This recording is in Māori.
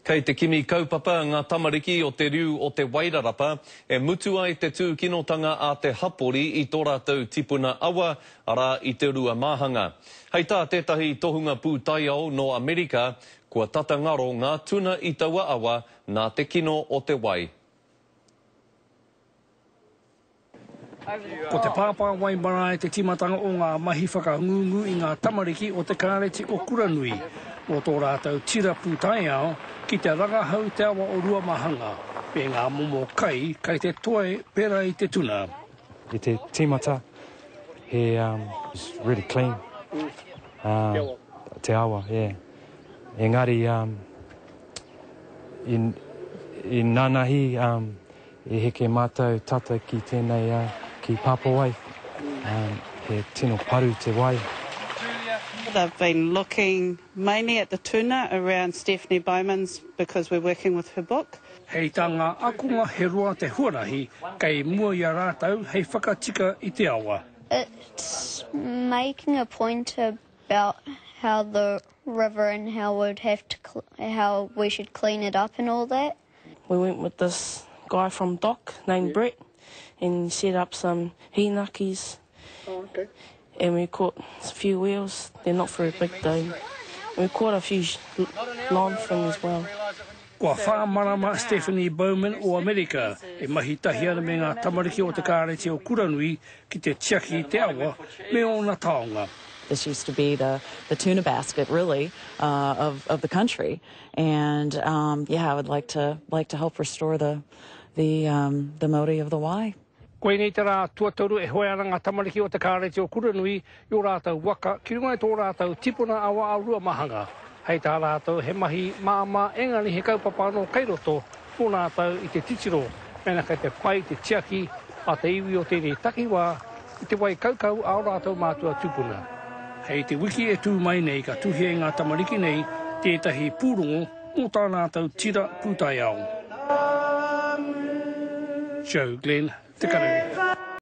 Kei te kimi kaupapa ngā tamariki o te riu o te Wairarapa, e mutu ai te tūkinotanga a te hapori i tō rātou tipuna awa, ara i te rua māhanga. Hei tā tētahi tohunga pūtaiao no Amerika, kua tata ngaro ngā tuna i taua awa nā te kino o te wai. Ko te pāpā waimara e te timatanga o ngā mahi whakangungu i ngā tamariki o te kāreti o Kuranui, o tō rātou tira pūtaiao ki te rangahau te awa o rua mahanga, pe ngā momo kai te toe pera i te tuna. I te timata, is really clean. Te awa, yeah. Engari, i nānahi, e heke mātou tata ki tēnei ki Papawai, he tino paru te wai. They've been looking mainly at the tuna around Stephanie Bowman's because we're working with her book. Hei tā ngā akunga he roa te huarahi, kei mua ia rātau hei whakatika i te awa. It's making a point about how the river and how we should clean it up and all that. We went with this guy from Dock named Brett and set up some hinakis. Oh, okay. And we caught a few whales. They're not very big though. We caught a few lionfin as well. Kua whāmarama Stephanie Bowman o Amerika e mahi tahi ana me ngā tamariki o te kāreti o Kuranui ki te tiaki te awa me o ngā taonga. This used to be the tuna basket, really, of the country, and yeah, I would like to help restore the modi of the wai. Koe nei te rā tuatoru e hoi ara ngā tamariki o te kāreti o Kuranui i o rātou waka ki runga i tō rātou tipuna awa a rua mahanga. Hei tā rātou he mahi māma engari he kaupapa no kairoto o rātou i te titiro, mena kei te whai te tiaki a te iwi o tēnei takiwā i te wai kaukau a o rātou mātua tupuna. Hei te wiki e tū mai nei ka tuhia ngā tamariki nei tētahi pūrongo o tā rātou tira pūtaiao. Joe Glenn, Te Karangi.